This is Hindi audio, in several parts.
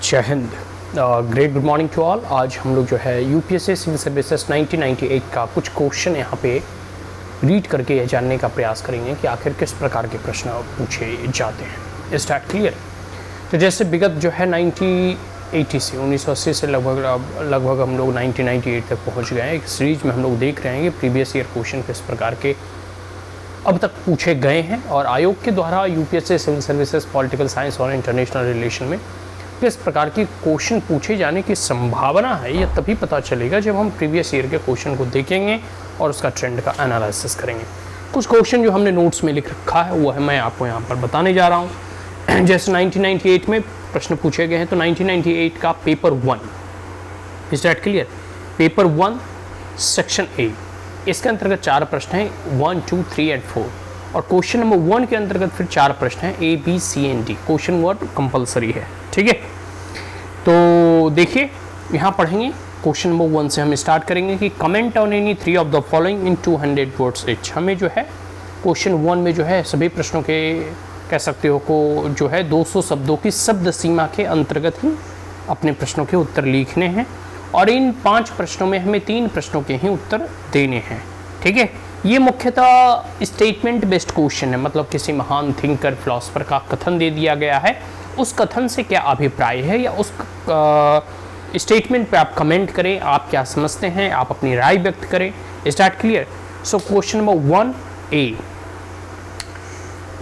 जय Hind. Great good morning to all. आज हम लोग जो है यूपीएससी सिविल सर्विसेज 1998 का कुछ क्वेश्चन यहाँ पे रीड करके ये जानने का प्रयास करेंगे कि आखिर किस प्रकार के प्रश्न पूछे जाते हैं। Start clear. तो जैसे विगत जो है 1980 से 1980 से लगभग हम लोग 1998 तक पहुँच गए हैं। एक सीरीज में हम लोग देख रहे हैं कि प्रीवियस ईयर क्वेश्चन किस प्रकार के अब तक पूछे गए हैं और आयोग के द्वारा UPSC civil services political science और इंटरनेशनल रिलेशन में किस प्रकार के क्वेश्चन पूछे जाने की संभावना है, यह तभी पता चलेगा जब हम प्रीवियस ईयर के क्वेश्चन को देखेंगे और उसका ट्रेंड का एनालिसिस करेंगे। कुछ क्वेश्चन जो हमने नोट्स में लिख रखा है वो है मैं आपको यहाँ पर बताने जा रहा हूँ। जैसे 1998 में प्रश्न पूछे गए हैं, तो 1998 का paper 1 is that clear. Paper 1 section A, इसके अंतर्गत 4 प्रश्न हैं 1, 2, 3 एंड 4 और क्वेश्चन नंबर 1 के अंतर्गत फिर 4 प्रश्न हैं A, B, C and D। Question word compulsory है, ठीक है। तो देखिए यहाँ पढ़ेंगे। क्वेश्चन नंबर 1 से हम स्टार्ट करेंगे कि comment on any 3 of the following in 200 words etch. हमें जो है क्वेश्चन 1 में जो है सभी प्रश्नों के कह सकते हो को जो है 200 शब्दों की शब्द सीमा के अंतर्गत ही अपने प्रश्नों के उत्तर लिखने हैं और इन 5 प्रश्नों में हमें 3 प्रश्नों के ही उत्तर देने हैं, ठीक है। ये मुख्यतः स्टेटमेंट बेस्ड क्वेश्चन है, मतलब किसी महान थिंकर फिलोसफर का कथन दे दिया गया है, उस कथन से क्या अभिप्राय है या उस स्टेटमेंट पे आप कमेंट करें, आप क्या समझते हैं, आप अपनी राय व्यक्त करें। Start clear. So question number 1A,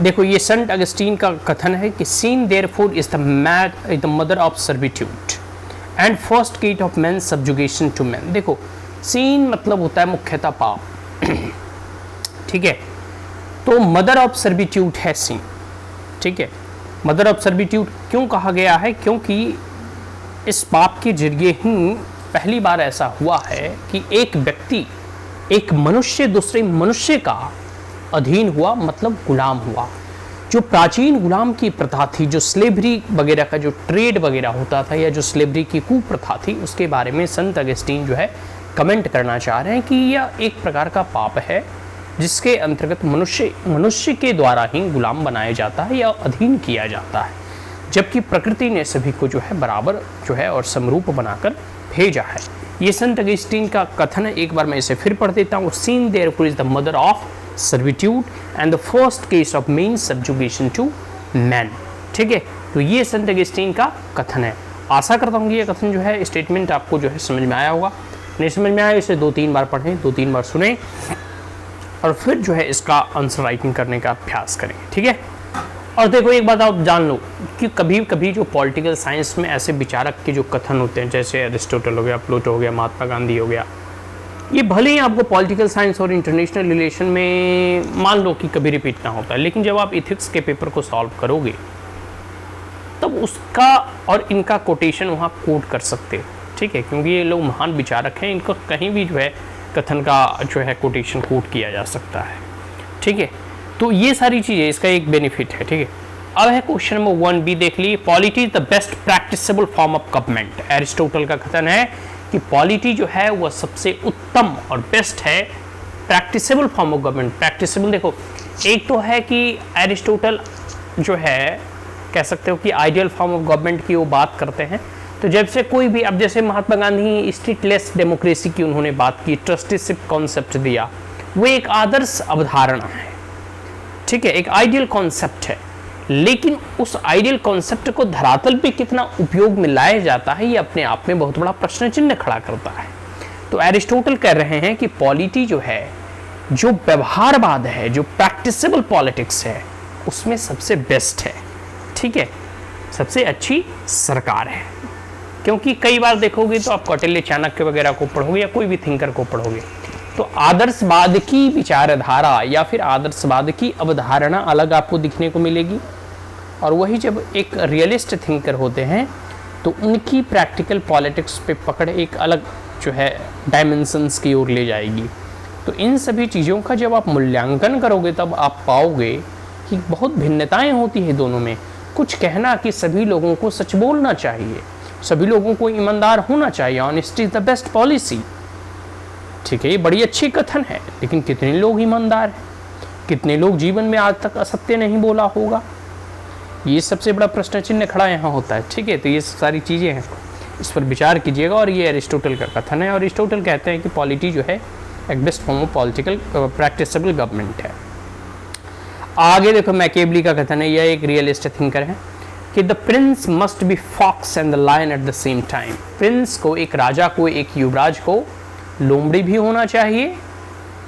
देखो ये सेंट अगस्टीन का कथन है कि sin therefore is the mother of servitude and first gate of man subjugation to man. देखो सीन मतलब होता है मुख्यतः पाप, ठीक है। तो मदर ऑफ सर्विट्यूड है सीन, ठीक है। मदर ऑफ सर्विट्यूड क्यों कहा गया है? क्योंकि इस पाप के जरिए ही पहली बार ऐसा हुआ है कि एक व्यक्ति, एक मनुष्य दूसरे मनुष्य का अधीन हुआ, मतलब गुलाम हुआ। जो प्राचीन गुलाम की प्रथा थी, जो स्लेवरी वगैरह का जो ट्रेड वगैरह होता था या जो स्लेवरी की कुप्रथा थी, उसके बारे में संत अगस्टीन जो है कमेंट करना चाह रहे हैं कि यह एक प्रकार का पाप है जिसके अंतर्गत मनुष्य के द्वारा ही गुलाम बनाया जाता है या अधीन किया जाता है, जबकि प्रकृति ने सभी को जो है बराबर जो है और समरूप बनाकर भेजा है। ये संत अगस्टीन का कथन है। एक बार मैं इसे फिर पढ़ देता हूँ। Sin therefore is the mother of servitude and the first case of men subjugation to man, ठीक है। तो ये संत अगस्टीन का कथन है। आशा करता हूँ कि ये कथन जो है स्टेटमेंट आपको जो है समझ में आया होगा। नहीं समझ में आया इसे 2-3 बार पढ़ें, 2-3 बार सुने और फिर जो है इसका आंसर राइटिंग करने का अभ्यास करें, ठीक है। और देखो एक बात आप जान लो कि कभी कभी जो पॉलिटिकल साइंस में ऐसे विचारक के जो कथन होते हैं, जैसे एरिस्टोटल हो गया, प्लूटो हो गया, महात्मा गांधी हो गया, ये भले ही आपको पॉलिटिकल साइंस और इंटरनेशनल रिलेशन में मान लो कि कभी रिपीट ना होता है, लेकिन जब आप इथिक्स के पेपर को सॉल्व करोगे तब उसका और इनका कोटेशन वहाँ कोट कर सकते हो, ठीक है। क्योंकि ये लोग महान विचारक हैं, इनको कहीं भी जो है कथन का जो है कोटेशन कोट किया जा सकता है, ठीक है। तो ये सारी चीज़ें इसका एक बेनिफिट है, ठीक है। अब है क्वेश्चन नंबर 1B, देख लीजिए। Polity is the best practicable form of government. Aristotle का कथन है कि पॉलिटी जो है वह सबसे उत्तम और बेस्ट है practicable form of government. Practicable देखो, एक तो है कि एरिस्टोटल जो है कह सकते हो कि आइडियल फॉर्म ऑफ गवर्नमेंट की वो बात करते हैं। तो जब से कोई भी, अब जैसे महात्मा गांधी स्टेटलेस डेमोक्रेसी की उन्होंने बात की, ट्रस्टीशिप कॉन्सेप्ट दिया, वो एक आदर्श अवधारणा है, ठीक है, एक आइडियल कॉन्सेप्ट है। लेकिन उस आइडियल कॉन्सेप्ट को धरातल पे कितना उपयोग में लाया जाता है ये अपने आप में बहुत बड़ा प्रश्न चिन्ह खड़ा करता है। तो एरिस्टोटल कह रहे हैं कि पॉलिटी जो है, जो व्यवहारवाद है, जो प्रैक्टिसेबल पॉलिटिक्स है, उसमें सबसे बेस्ट है, ठीक है, सबसे अच्छी सरकार है। क्योंकि कई बार देखोगे तो आप कौटिल्य, चाणक्य वगैरह को पढ़ोगे या कोई भी थिंकर को पढ़ोगे तो आदर्शवाद की विचारधारा या फिर आदर्शवाद की अवधारणा अलग आपको दिखने को मिलेगी, और वही जब एक रियलिस्ट थिंकर होते हैं तो उनकी प्रैक्टिकल पॉलिटिक्स पे पकड़ एक अलग जो है डायमेंशंस की ओर ले जाएगी। तो इन सभी चीज़ों का जब आप मूल्यांकन करोगे तब आप पाओगे कि बहुत भिन्नताएं होती है दोनों में। कुछ कहना कि सभी लोगों को सच बोलना चाहिए, सभी लोगों को ईमानदार होना चाहिए, honesty is the best policy, ठीक है, ये बड़ी अच्छी कथन है। लेकिन कितने लोग ईमानदार हैं? कितने लोग जीवन में आज तक असत्य नहीं बोला होगा? ये सबसे बड़ा प्रश्न चिन्ह खड़ा यहाँ होता है, ठीक है। तो ये सारी चीज़ें हैं, इस पर विचार कीजिएगा। और ये अरिस्टोटल का कथन है, और अरिस्टोटल कहते हैं कि पॉलिटी जो है एक best form of political practicable government है। आगे देखो मैकियावेली का कथन है, यह एक रियलिस्ट थिंकर है कि the prince must be fox and the lion at the same time. Prince को, एक राजा को, एक युवराज को लोमड़ी भी होना चाहिए,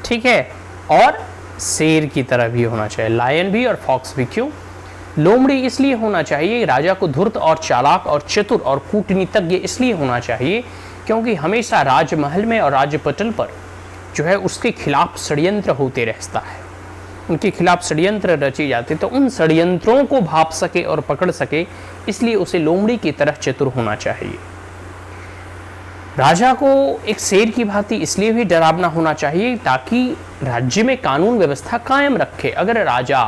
ठीक है, और शेर की तरह भी होना चाहिए, लायन भी और फॉक्स भी। क्यों? लोमड़ी इसलिए होना चाहिए, राजा को धूर्त और चालाक और चतुर और कूटनीतिज्ञ इसलिए होना चाहिए क्योंकि हमेशा राजमहल में और राजपटल पर जो है उसके खिलाफ षड्यंत्र होते रहता है, उनके खिलाफ षड्यंत्र रचे जाते, तो उन षड्यंत्रों को भाप सके और पकड़ सके, इसलिए उसे लोमड़ी की तरह चतुर होना चाहिए। राजा को एक शेर की भांति इसलिए भी डरावना होना चाहिए ताकि राज्य में कानून व्यवस्था कायम रखे। अगर राजा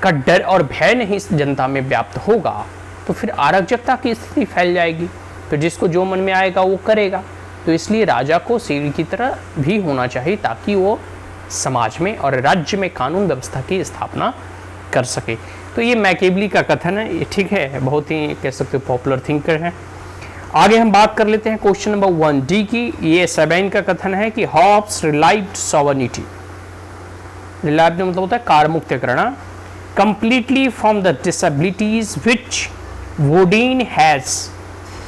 का डर और भय नहीं जनता में व्याप्त होगा तो फिर अराजकता की स्थिति फैल जाएगी, फिर जिसको जो मन में आएगा वो करेगा। तो इसलिए राजा को शेर की तरह भी होना चाहिए ताकि वो समाज में और राज्य में कानून व्यवस्था की स्थापना कर सके। तो ये मैकियावेली का कथन है, ये ठीक है, बहुत ही कह सकते हो पॉपुलर थिंकर है। आगे हम बात कर लेते हैं क्वेश्चन नंबर 1D की। ये सेबाइन का कथन है कि हॉब्स रिलाइव्ड सॉवर्निटी। रिलाइव्ड मतलब होता है कारमुक्त करना, completely from the disabilities which Bodin has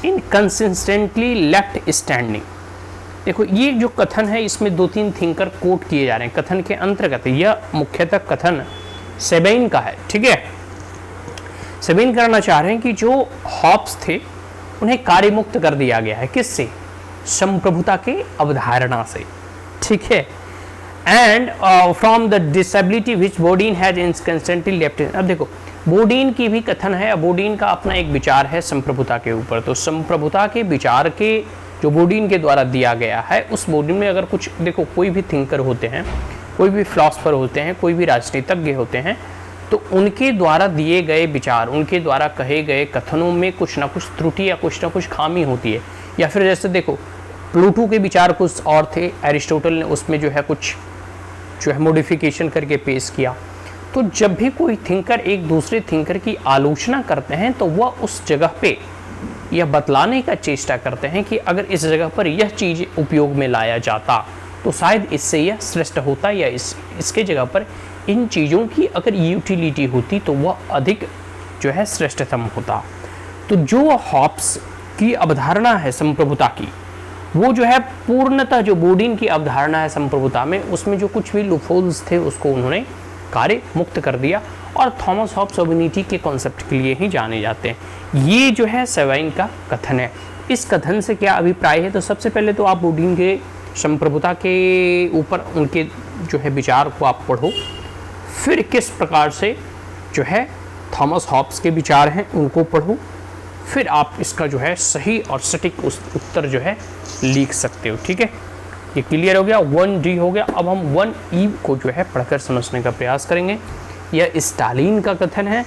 inconsistently left standing. देखो ये जो कथन है इसमें 2-3 थिंकर कोट किए जा रहे हैं कथन के अंतर्गत। यह मुख्यतः कथन सेबाइन का है, ठीक है। सेबाइन करना चाह रहे हैं कि जो हॉब्स थे उन्हें कार्यमुक्त कर दिया गया है, किससे? संप्रभुता के अवधारणा से, ठीक है। And from the disability which Bodin has instantly left. अब देखो बोडीन की भी कथन है, बोडीन का अपना एक विचार है संप्रभुता के ऊपर। तो संप्रभुता के विचार के जो बोडीन के द्वारा दिया गया है, उस बोडीन में अगर कुछ देखो, कोई भी थिंकर होते हैं, कोई भी फिलॉसफर होते हैं, कोई भी राजनीतिज्ञ होते हैं, तो उनके द्वारा दिए गए विचार, उनके द्वारा कहे गए कथनों में कुछ ना कुछ त्रुटि या कुछ ना कुछ खामी होती है। या फिर जैसे देखो प्लूटो के विचार कुछ और थे, एरिस्टोटल ने उसमें जो है कुछ जो है मॉडिफिकेशन करके पेश किया। तो जब भी कोई थिंकर एक दूसरे थिंकर की आलोचना करते हैं तो वह उस जगह पे यह बतलाने का चेष्टा करते हैं कि अगर इस जगह पर यह चीज़ उपयोग में लाया जाता तो शायद इससे यह श्रेष्ठ होता, या इसके जगह पर इन चीज़ों की अगर यूटिलिटी होती तो वह अधिक जो है श्रेष्ठतम होता। तो जो हॉब्स की अवधारणा है संप्रभुता की, वो जो है पूर्णतः जो बोडीन की अवधारणा है संप्रभुता में, उसमें जो कुछ भी लूपहोल्स थे उसको उन्होंने कार्य मुक्त कर दिया, और थॉमस हॉब्स सॉवर्निटी के कॉन्सेप्ट के लिए ही जाने जाते हैं। ये जो है सेबाइन का कथन है। इस कथन से क्या अभिप्राय है? तो सबसे पहले तो आप बोडीन के संप्रभुता के ऊपर उनके जो है विचार को आप पढ़ो, फिर किस प्रकार से जो है थॉमस हॉब्स के विचार हैं उनको पढ़ो, फिर आप इसका जो है सही और सटीक उत्तर जो है लिख सकते हो, ठीक है। ये क्लियर हो गया, 1D हो गया। अब हम 1E को जो है पढ़कर समझने का प्रयास करेंगे। यह स्टालिन का कथन है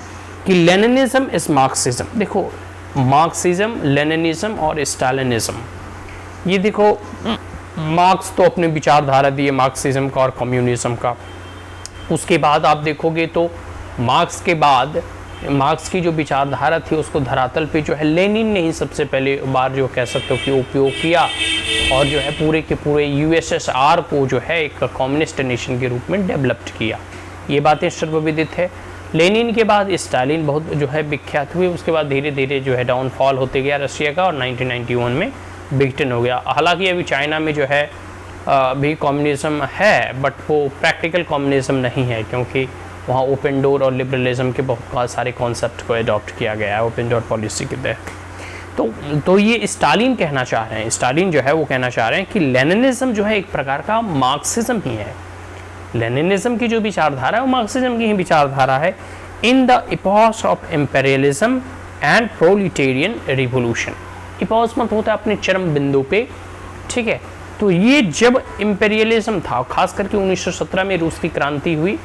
कि लेनिनिज्म इज मार्क्सिज्म। देखो मार्क्सिज्म, लेनिनिज्म और स्टालिनिज्म, ये देखो मार्क्स तो अपने विचारधारा दिए मार्क्सिज्म का और कम्युनिज्म का। उसके बाद आप देखोगे तो मार्क्स के बाद मार्क्स की जो विचारधारा थी उसको धरातल पे जो है लेनिन ने ही सबसे पहले बार जो कह सकते हो कि उपयोग किया, और जो है पूरे के पूरे USSR को जो है एक कम्युनिस्ट नेशन के रूप में डेवलप्ड किया। ये बातें सर्वविदित है। लेनिन के बाद स्टालिन बहुत जो है विख्यात हुए, उसके बाद धीरे धीरे जो है डाउनफॉल होते गया रशिया का, और 1991 में ब्रिटेन हो गया। हालांकि अभी चाइना में जो है भी कम्युनिज्म है, बट वो प्रैक्टिकल कम्युनिज्म नहीं है, क्योंकि वहाँ ओपन डोर और लिबरलिज्म के बहुत सारे कॉन्सेप्ट को अडॉप्ट किया गया है ओपन डोर पॉलिसी के तहत। तो ये स्टालिन कहना चाह रहे हैं, स्टालिन जो है वो कहना चाह रहे हैं कि लेनिनिज्म जो है एक प्रकार का मार्क्सिज्म ही है। लेनिनिज्म की जो विचारधारा है वो मार्क्सिज्म की ही विचारधारा है। In the epoch of imperialism and proletarian revolution. Epoch मत होता है अपने चरम बिंदु पे, ठीक है। तो ये जब इम्पेरियलिज्म था, खास करके 1917 में रूस की क्रांति हुई,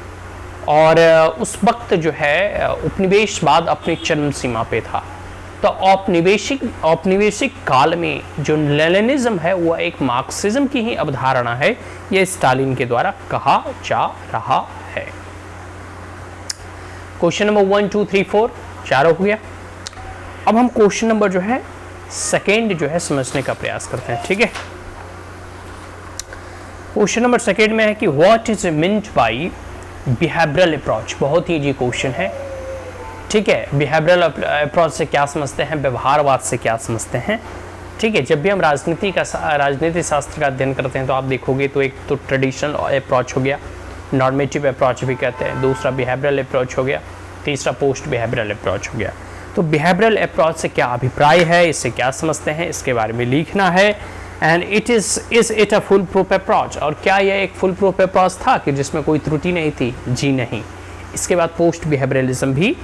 और उस वक्त जो है उपनिवेशवाद अपनी चरम सीमा पे था। तो औपनिवेशिक काल में जो लेनिनिज्म है वह एक मार्क्सिज्म की ही अवधारणा है, यह स्टालिन के द्वारा कहा जा रहा है। क्वेश्चन नंबर 1 2 3 4 4 हो गया। अब हम क्वेश्चन नंबर जो है सेकेंड जो है समझने का प्रयास करते हैं, ठीक है। क्वेश्चन नंबर सेकेंड में है कि what is meant by behavioural approach. बहुत ही इजी क्वेश्चन है, ठीक है। बिहेवियरल अप्रोच से क्या समझते हैं, व्यवहारवाद से क्या समझते हैं, ठीक है। जब भी हम राजनीति शास्त्र का अध्ययन करते हैं तो आप देखोगे तो एक तो ट्रेडिशनल अप्रोच हो गया, नॉर्मेटिव अप्रोच भी कहते हैं, दूसरा बिहेवियरल अप्रोच हो गया, तीसरा पोस्ट बिहेवियरल अप्रोच हो गया। तो बिहेवियरल अप्रोच से क्या अभिप्राय है, इससे क्या समझते हैं, इसके बारे में लिखना है। And is it a full proof approach, और क्या यह एक फुल प्रूफ अप्रोच था कि जिसमें कोई त्रुटि नहीं थी? जी नहीं। इसके बाद पोस्ट बिहेवियरलिज्म भी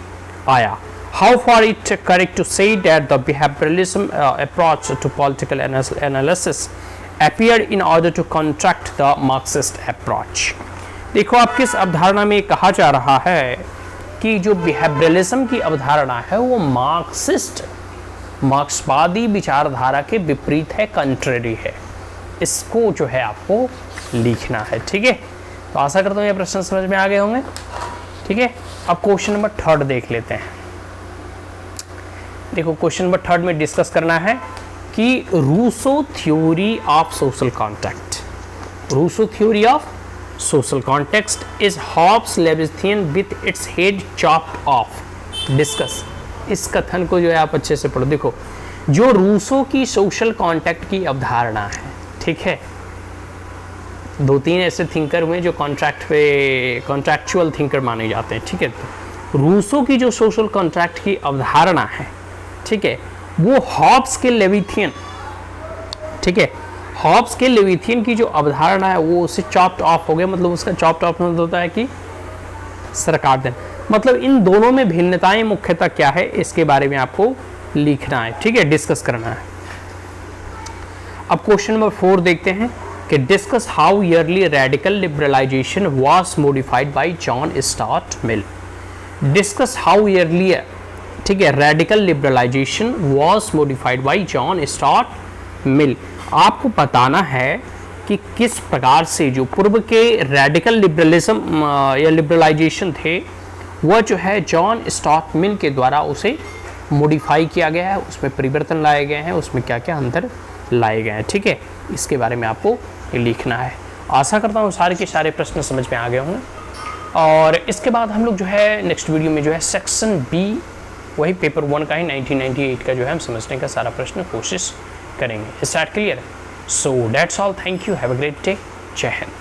आया। How far it correct to say that the behavioralism approach to political analysis appeared in order to contract the Marxist approach? देखो आप किस अवधारणा में कहा जा रहा है कि जो बिहेवियरलिज्म की अवधारणा है वो मार्क्सवादी विचारधारा के विपरीत है, कंट्रेरी है। इसको जो है आपको लिखना है, ठीक है। तो आशा करता हूँ ये प्रश्न समझ में आ गए होंगे, ठीक है। अब क्वेश्चन नंबर थर्ड देख लेते हैं। देखो क्वेश्चन नंबर थर्ड में डिस्कस करना है कि Rousseau theory of social context. Rousseau theory of social context is Hobbes Leviathan with its head chopped off. Discuss. इस कथन को जो है आप अच्छे से पढ़ो। देखो जो रूसो की सोशल कॉन्टेक्ट की अवधारणा है, ठीक है, दो तीन ऐसे थिंकर हुए जो कॉन्ट्रैक्चुअल थिंकर माने जाते हैं, ठीक है। तो रूसो की जो सोशल कॉन्ट्रैक्ट की अवधारणा है, ठीक है, वो हॉब्स के लेविथियन, ठीक है, हॉब्स के लेविथियन की जो अवधारणा है वो उससे चॉप्ड ऑफ हो गया। मतलब उसका चॉप्ड ऑफ मतलब होता है कि सरकार देना। मतलब इन दोनों में भिन्नताएं मुख्यतः क्या है, इसके बारे में आपको लिखना है, ठीक है, डिस्कस करना है। अब क्वेश्चन नंबर 4 देखते हैं कि discuss how early radical liberalisation was modified by John Stuart Mill. Discuss how early, ठीक है, radical liberalisation was modified by John Stuart Mill. आपको बताना है कि किस प्रकार से जो पूर्व के रेडिकल लिबरलिज्म या लिबरलाइजेशन थे वह जो है जॉन स्टुअर्ट मिल के द्वारा उसे मॉडिफाई किया गया है, उसमें परिवर्तन लाए गए हैं, उसमें क्या क्या अंतर लाए गए हैं, ठीक है। इसके बारे में आपको लिखना है। आशा करता हूँ सारे के सारे प्रश्न समझ में आ गए होंगे। और इसके बाद हम लोग जो है नेक्स्ट वीडियो में जो है सेक्शन बी, वही पेपर 1 का ही 1998 का जो है हम समझने का सारा प्रश्न कोशिश करेंगे। Is that clear? So that's all, thank you, have a great day, जय हिंद।